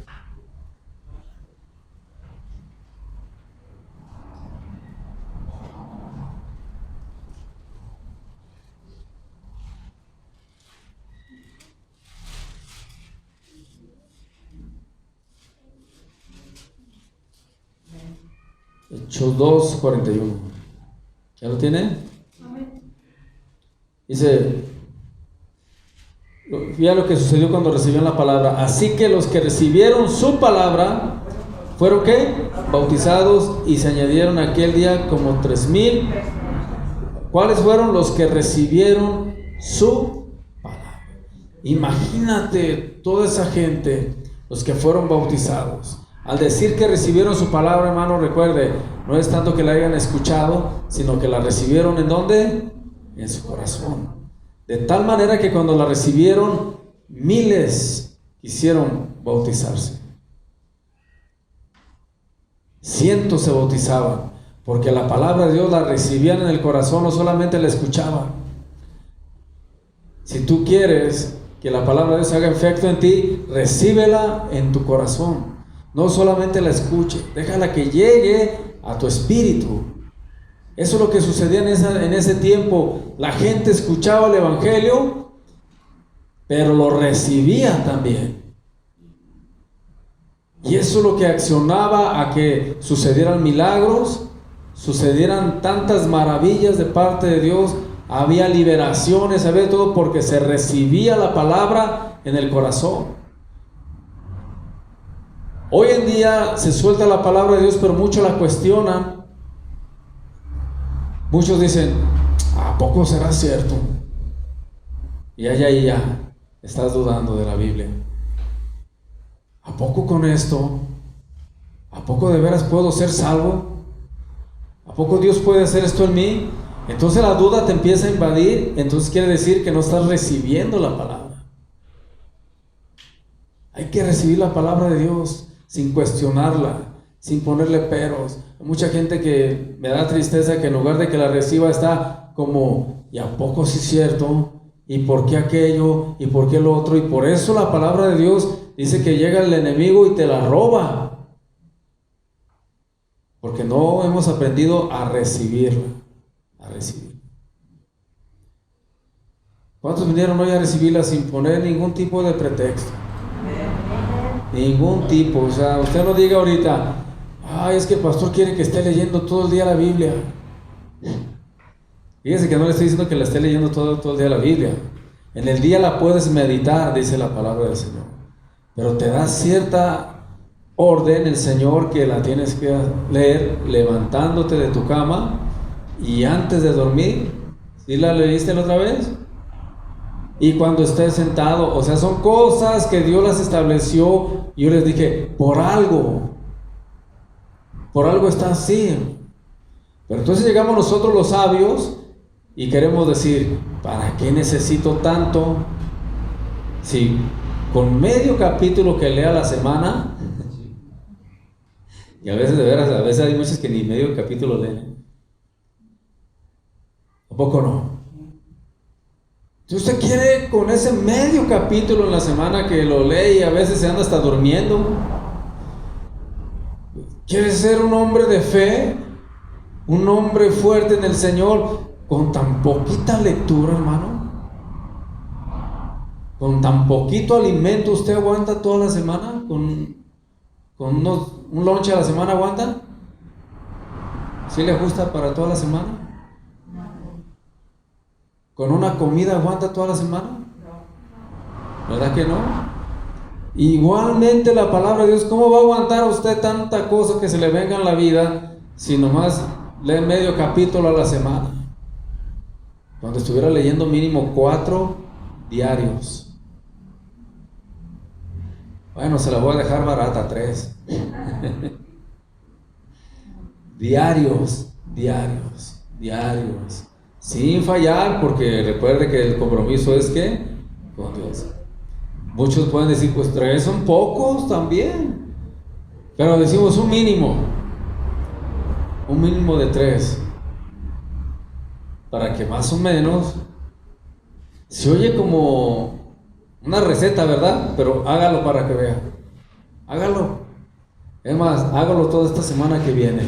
Hechos 2:41. ¿Ya lo tiene? Dice, fíjate lo que sucedió cuando recibieron la palabra. Así que los que recibieron su palabra fueron ¿qué? Bautizados, y se añadieron aquel día como 3,000. ¿Cuáles fueron los que recibieron su palabra? Imagínate toda esa gente, los que fueron bautizados. Al decir que recibieron su palabra, hermano, recuerde, no es tanto que la hayan escuchado, sino que la recibieron ¿en dónde? En su corazón. De tal manera que cuando la recibieron, miles quisieron bautizarse. Cientos se bautizaban, porque la palabra de Dios la recibían en el corazón, no solamente la escuchaban. Si tú quieres que la palabra de Dios haga efecto en ti, recíbela en tu corazón. No solamente la escuche, déjala que llegue a tu espíritu. Eso es lo que sucedía en ese tiempo. La gente escuchaba el evangelio, pero lo recibía también. Y eso es lo que accionaba a que sucedieran milagros, sucedieran tantas maravillas de parte de Dios. Había liberaciones, había todo, porque se recibía la palabra en el corazón. Hoy en día se suelta la palabra de Dios, pero muchos la cuestionan. Muchos dicen, ¿a poco será cierto? Y ya estás dudando de la Biblia. ¿A poco con esto? ¿A poco de veras puedo ser salvo? ¿A poco Dios puede hacer esto en mí? Entonces la duda te empieza a invadir. Entonces quiere decir que no estás recibiendo la palabra. Hay que recibir la palabra de Dios sin cuestionarla, sin ponerle peros. Hay mucha gente que me da tristeza que en lugar de que la reciba está como, ¿y a poco sí es cierto? ¿Y por qué aquello? ¿Y por qué lo otro? Y por eso la palabra de Dios dice que llega el enemigo y te la roba, porque no hemos aprendido a recibirla, a recibir. ¿Cuántos vinieron hoy a recibirla sin poner ningún tipo de pretexto? Ningún tipo. O sea, usted no diga ahorita, ay, es que el pastor quiere que esté leyendo todo el día la Biblia. Fíjese que no le estoy diciendo que la esté leyendo todo el día la Biblia. En el día la puedes meditar, dice la palabra del Señor, pero te da cierta orden el Señor que la tienes que leer levantándote de tu cama y antes de dormir. ¿Sí la leíste la otra vez? Y cuando estés sentado. O sea, son cosas que Dios las estableció. Y yo les dije, por algo está así. Pero entonces llegamos nosotros los sabios y queremos decir, ¿para qué necesito tanto? Si con medio capítulo que lea la semana, y a veces de veras, a veces hay muchos que ni medio capítulo leen. ¿A poco no? Si usted quiere con ese medio capítulo en la semana que lo lee y a veces se anda hasta durmiendo, ¿Quieres ser un hombre de fe? Un hombre fuerte en el Señor con tan poquita lectura, hermano. Con tan poquito alimento, ¿usted aguanta toda la semana? ¿Con un lonche a la semana aguanta? ¿Sí le ajusta para toda la semana? ¿Con una comida aguanta toda la semana? ¿Verdad que no? Igualmente la palabra de Dios, ¿cómo va a aguantar usted tanta cosa que se le venga en la vida si nomás lee medio capítulo a la semana? Cuando estuviera leyendo mínimo 4 diarios. Bueno, se la voy a dejar barata, 3. Diarios. Sin fallar, porque recuerde que el compromiso es que con Dios. Muchos pueden decir, pues 3 son pocos también. Pero decimos un mínimo de 3. Para que más o menos se oye como una receta, ¿verdad? Pero hágalo para que vea. Hágalo. Es más, hágalo toda esta semana que viene.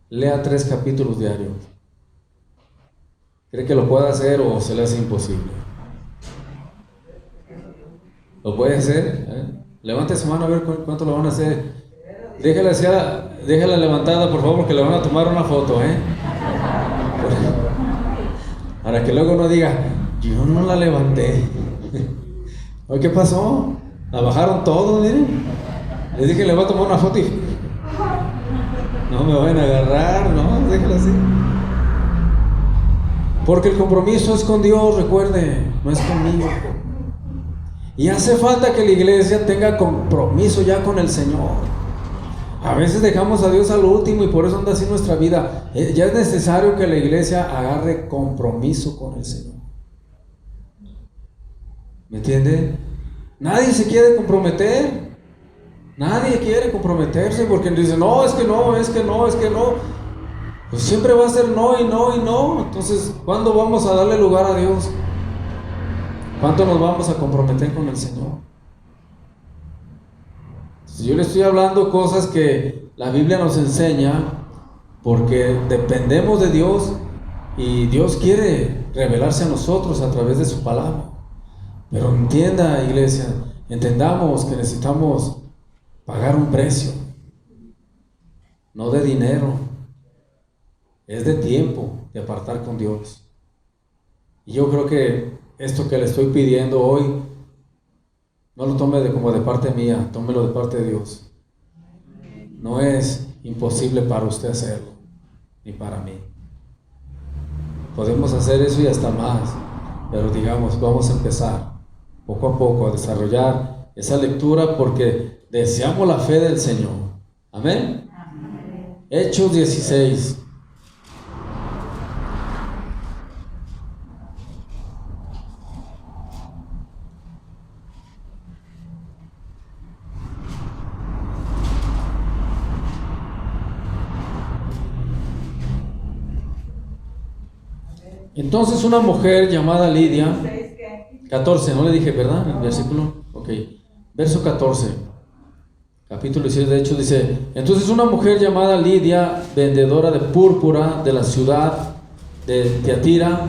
Lea 3 capítulos diarios. ¿Cree que lo puede hacer o se le hace imposible? ¿Lo puede hacer? Levante su mano a ver cuánto lo van a hacer. Déjala levantada, por favor, porque le van a tomar una foto, para que luego no diga, yo no la levanté. Oye, ¿qué pasó? La bajaron todos, miren. Les dije, le voy a tomar una foto y no me van a agarrar, no, déjala así. Porque el compromiso es con Dios, recuerde, no es conmigo. Y hace falta que la iglesia tenga compromiso ya con el Señor. A veces dejamos a Dios al último y por eso anda así nuestra vida. Ya es necesario que la iglesia agarre compromiso con el Señor. ¿Me entiende? Nadie se quiere comprometer. Nadie quiere comprometerse porque dice, no, es que no. Pues siempre va a ser no y no y no. Entonces, ¿cuándo vamos a darle lugar a Dios? ¿Cuánto nos vamos a comprometer con el Señor? Yo le estoy hablando cosas que la Biblia nos enseña porque dependemos de Dios y Dios quiere revelarse a nosotros a través de su palabra. Pero entienda, iglesia, entendamos que necesitamos pagar un precio, no de dinero, es de tiempo, de apartar con Dios. Y yo creo que esto que le estoy pidiendo hoy, no lo tome como de parte mía, tómelo de parte de Dios. No es imposible para usted hacerlo, ni para mí. Podemos hacer eso y hasta más, pero digamos, vamos a empezar poco a poco a desarrollar esa lectura porque deseamos la fe del Señor. Amén. Hechos 16. Entonces una mujer llamada Lidia, 14, no le dije, ¿verdad? El versículo, ok, verso 14, capítulo 16 de Hechos dice, entonces una mujer llamada Lidia, vendedora de púrpura de la ciudad de Tiatira,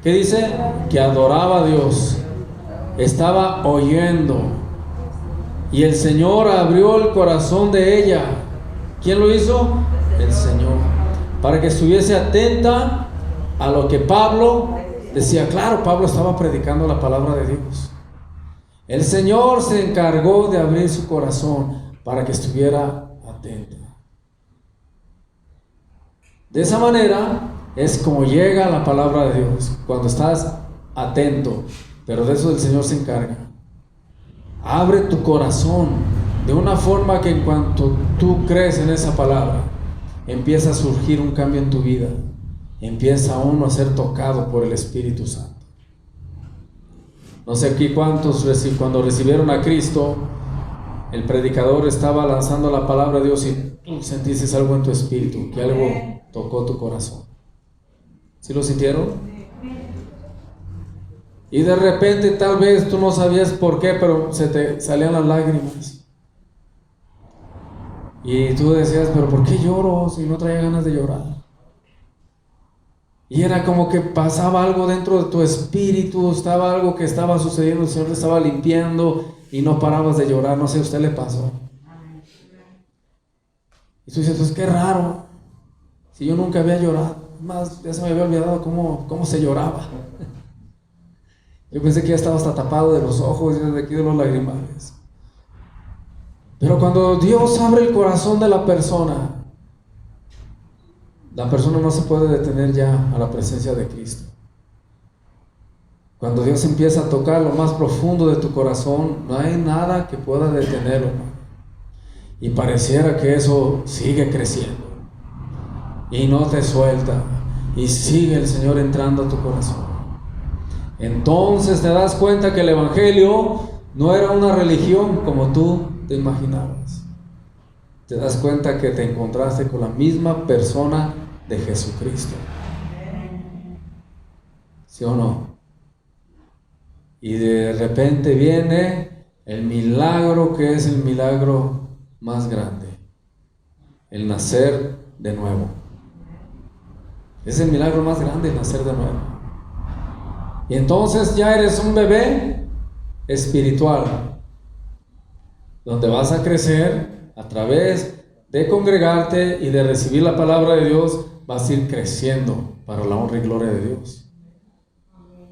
¿qué dice? Que adoraba a Dios, estaba oyendo, y el Señor abrió el corazón de ella. ¿Quién lo hizo? El Señor, para que estuviese atenta a lo que Pablo decía. Claro, Pablo estaba predicando la palabra de Dios. El Señor se encargó de abrir su corazón para que estuviera atenta. De esa manera es como llega la palabra de Dios, cuando estás atento, pero de eso el Señor se encarga. Abre tu corazón de una forma que en cuanto tú crees en esa palabra, empieza a surgir un cambio en tu vida. Empieza uno a ser tocado por el Espíritu Santo. No sé aquí cuántos cuando recibieron a Cristo, el predicador estaba lanzando la palabra de Dios y tú sentiste algo en tu espíritu, que algo tocó tu corazón. ¿Sí lo sintieron? Y de repente tal vez tú no sabías por qué, pero se te salían las lágrimas. Y tú decías, pero ¿por qué lloro si no traía ganas de llorar? Y era como que pasaba algo dentro de tu espíritu, estaba algo que estaba sucediendo, el Señor te estaba limpiando y no parabas de llorar. No sé, ¿a usted le pasó? Y tú dices, pues qué raro, si yo nunca había llorado. Más, ya se me había olvidado cómo se lloraba. Yo pensé que ya estaba hasta tapado de los ojos y desde aquí de los lagrimales. Pero cuando Dios abre el corazón de la persona no se puede detener ya a la presencia de Cristo. Cuando Dios empieza a tocar lo más profundo de tu corazón, no hay nada que pueda detenerlo. Y pareciera que eso sigue creciendo y no te suelta, y sigue el Señor entrando a tu corazón. Entonces te das cuenta que el Evangelio no era una religión como tú te imaginabas. Te das cuenta que te encontraste con la misma persona de Jesucristo. ¿Sí o no? Y de repente viene el milagro que es el milagro más grande, el nacer de nuevo. Es el milagro más grande, el nacer de nuevo. Y entonces ya eres un bebé espiritual, donde vas a crecer a través de congregarte y de recibir la palabra de Dios. Vas a ir creciendo para la honra y gloria de Dios,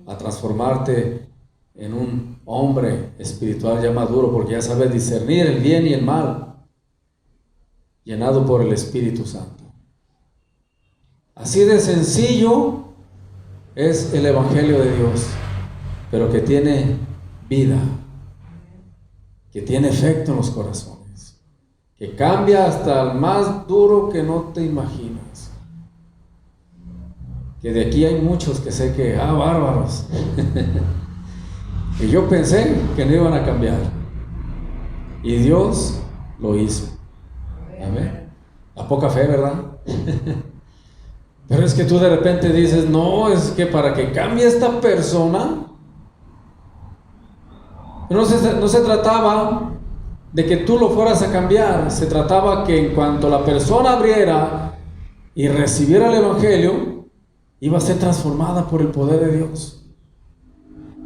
a transformarte en un hombre espiritual ya maduro, porque ya sabes discernir el bien y el mal, llenado por el Espíritu Santo. Así de sencillo es el Evangelio de Dios, pero que tiene vida, que tiene efecto en los corazones, que cambia hasta el más duro que no te imaginas. Que de aquí hay muchos que sé que, bárbaros, y yo pensé que no iban a cambiar, y Dios lo hizo. Amén. A poca fe, ¿verdad? Pero es que tú de repente dices, no, es que para que cambie esta persona, no se trataba de que tú lo fueras a cambiar, se trataba que en cuanto la persona abriera y recibiera el Evangelio, iba a ser transformada por el poder de Dios.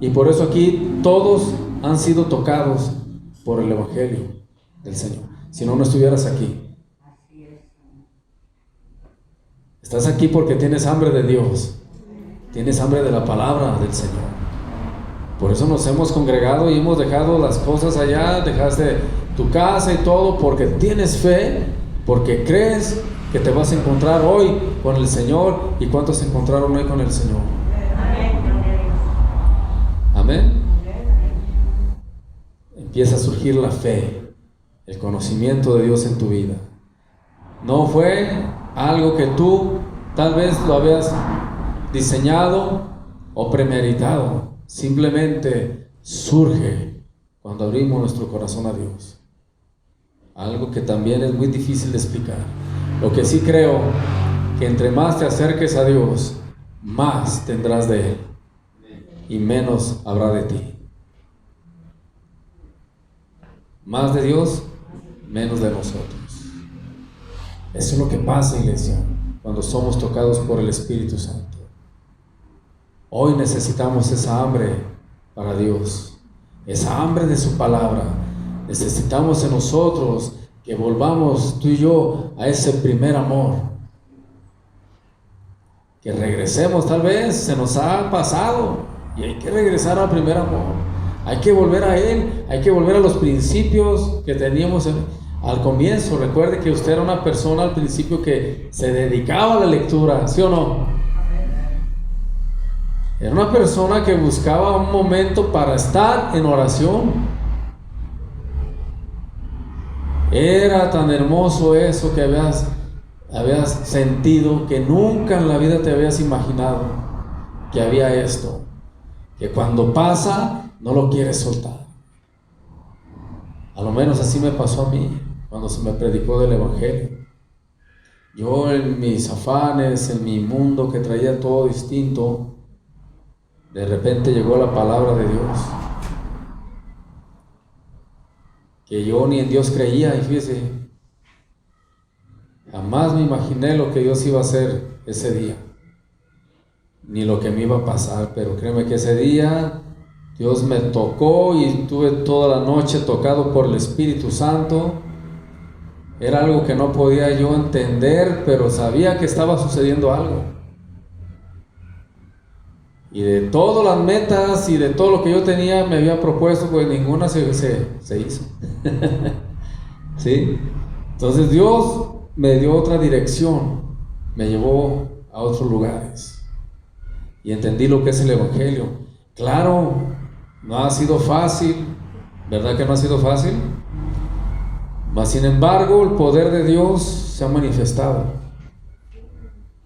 Y por eso aquí todos han sido tocados por el Evangelio del Señor. Si no, no estuvieras aquí. Estás aquí porque tienes hambre de Dios, tienes hambre de la palabra del Señor. Por eso nos hemos congregado y hemos dejado las cosas allá, dejaste tu casa y todo, porque tienes fe, porque crees que te vas a encontrar hoy con el Señor. ¿Y cuántos se encontraron hoy con el Señor? Amén. Empieza a surgir la fe, el conocimiento de Dios en tu vida. No fue algo que tú tal vez lo habías diseñado o premeditado. Simplemente surge cuando abrimos nuestro corazón a Dios. Algo que también es muy difícil de explicar. Lo que sí creo, que entre más te acerques a Dios, más tendrás de Él y menos habrá de ti. Más de Dios, menos de nosotros. Eso es lo que pasa, iglesia, cuando somos tocados por el Espíritu Santo. Hoy necesitamos esa hambre para Dios, esa hambre de su palabra. Necesitamos en nosotros que volvamos tú y yo a ese primer amor, que regresemos. Tal vez se nos ha pasado y hay que regresar al primer amor, hay que volver a Él, hay que volver a los principios que teníamos al comienzo. Recuerde que usted era una persona al principio que se dedicaba a la lectura, ¿sí o no? Era una persona que buscaba un momento para estar en oración. Era tan hermoso eso que habías sentido, que nunca en la vida te habías imaginado que había esto, que cuando pasa no lo quieres soltar. A lo menos así me pasó a mí cuando se me predicó del Evangelio. Yo en mis afanes, en mi mundo que traía todo distinto, de repente llegó la palabra de Dios, que yo ni en Dios creía. Y fíjese, Jamás me imaginé lo que Dios iba a hacer ese día, ni lo que me iba a pasar, pero créeme que ese día Dios me tocó y estuve toda la noche tocado por el Espíritu Santo. Era algo que no podía yo entender, pero sabía que estaba sucediendo algo. Y de todas las metas y de todo lo que yo tenía, me había propuesto, pues ninguna se hizo. ¿Sí? Entonces Dios me dio otra dirección, me llevó a otros lugares. Y entendí lo que es el Evangelio. Claro, no ha sido fácil, ¿verdad que no ha sido fácil? Mas sin embargo, el poder de Dios se ha manifestado.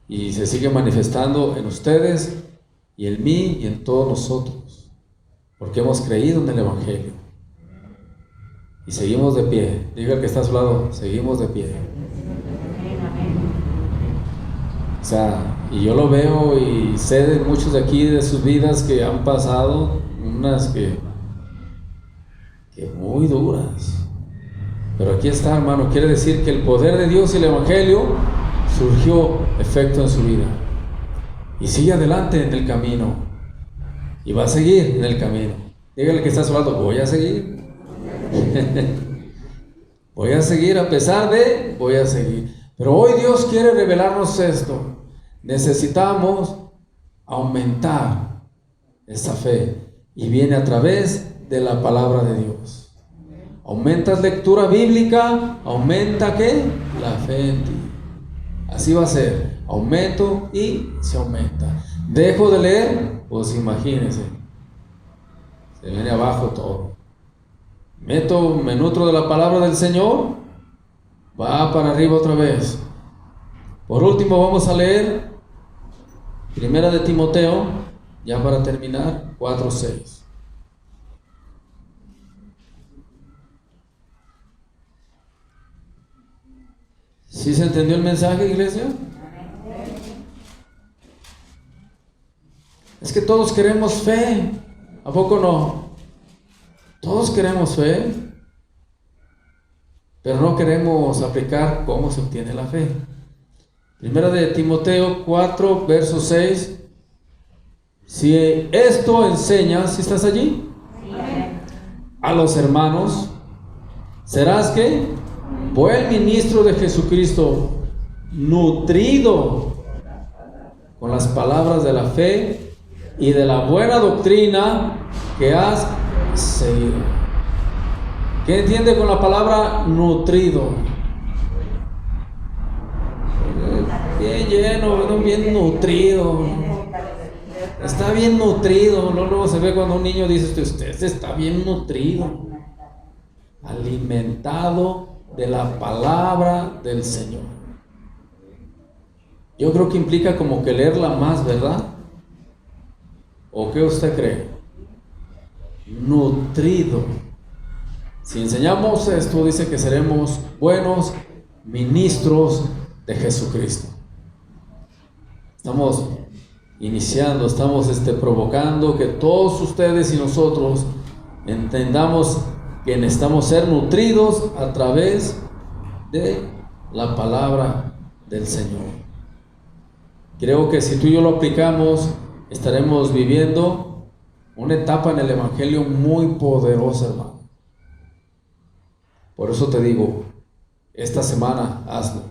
Y se sigue manifestando en ustedes, y en mí, y en todos nosotros. Porque hemos creído en el Evangelio. Y seguimos de pie. Diga al que está a su lado, seguimos de pie. O sea, y yo lo veo y sé de muchos de aquí, de sus vidas que han pasado, unas que muy duras. Pero aquí está, hermano, quiere decir que el poder de Dios y el Evangelio surgió efecto en su vida. Y sigue adelante en el camino. Y va a seguir en el camino. Dígale que está a su lado, voy a seguir. Voy a seguir a pesar de, voy a seguir. Pero hoy Dios quiere revelarnos esto. Necesitamos aumentar esa fe. Y viene a través de la palabra de Dios. Aumentas lectura bíblica, aumenta ¿qué? La fe en ti. Así va a ser. Aumento y se aumenta. Dejo de leer, pues imagínense. Se viene abajo todo. Me nutro de la palabra del Señor, va para arriba otra vez. Por último vamos a leer Primera de Timoteo, ya para terminar, 4:6. ¿Sí se entendió el mensaje, iglesia? Es que todos queremos fe, ¿a poco no? Todos queremos fe, pero no queremos aplicar cómo se obtiene la fe. Primera de Timoteo 4, verso 6. Si esto enseñas, ¿si estás allí? A los hermanos, serás ¿qué? Buen ministro de Jesucristo, nutrido con las palabras de la fe y de la buena doctrina que has seguido. ¿Qué entiende con la palabra nutrido? Bien lleno, bien nutrido. Está bien nutrido. Luego se ve cuando un niño dice, usted está bien nutrido, alimentado de la palabra del Señor. Yo creo que implica como que leerla más, ¿verdad? ¿O qué usted cree? Nutrido. Si enseñamos esto, dice que seremos buenos ministros de Jesucristo. Estamos iniciando, estamos provocando que todos ustedes y nosotros entendamos que necesitamos ser nutridos a través de la palabra del Señor. Creo que si tú y yo lo aplicamos, estaremos viviendo una etapa en el Evangelio muy poderosa, hermano. Por eso te digo, esta semana hazlo.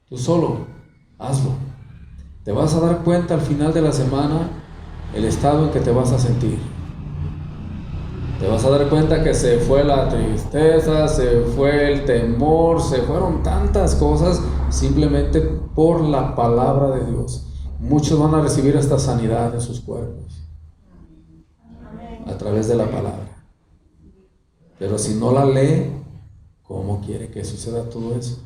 Tú solo, hazlo. Te vas a dar cuenta al final de la semana el estado en que te vas a sentir. Te vas a dar cuenta que se fue la tristeza, se fue el temor, se fueron tantas cosas simplemente por la palabra de Dios. Muchos van a recibir esta sanidad en sus cuerpos a través de la palabra. Pero si no la lee, ¿cómo quiere que suceda todo eso?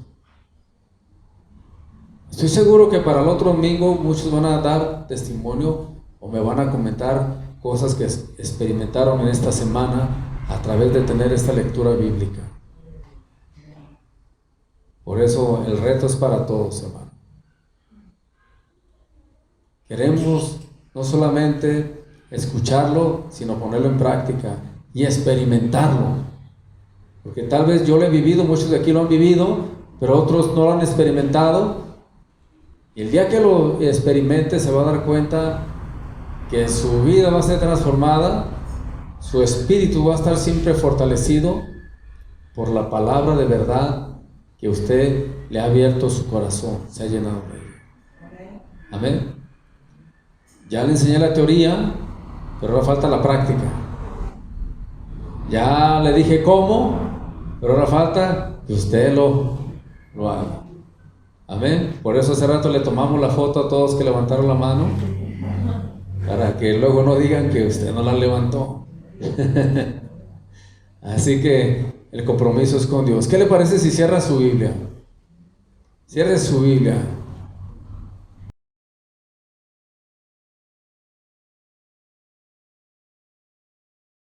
Estoy seguro que para el otro domingo muchos van a dar testimonio o me van a comentar cosas que experimentaron en esta semana a través de tener esta lectura bíblica. Por eso el reto es para todos, hermano. Queremos no solamente escucharlo, sino ponerlo en práctica y experimentarlo. Porque tal vez yo lo he vivido, muchos de aquí lo han vivido, pero otros no lo han experimentado. Y el día que lo experimente se va a dar cuenta que su vida va a ser transformada, su espíritu va a estar siempre fortalecido por la palabra de verdad que usted le ha abierto su corazón, se ha llenado de ella. Amén. Ya le enseñé la teoría, pero ahora falta la práctica. Ya le dije cómo, pero ahora falta que usted lo haga. Amén. Por eso hace rato le tomamos la foto a todos que levantaron la mano, para que luego no digan que usted no la levantó. Así que el compromiso es con Dios. ¿Qué le parece si cierra su Biblia? Cierre su Biblia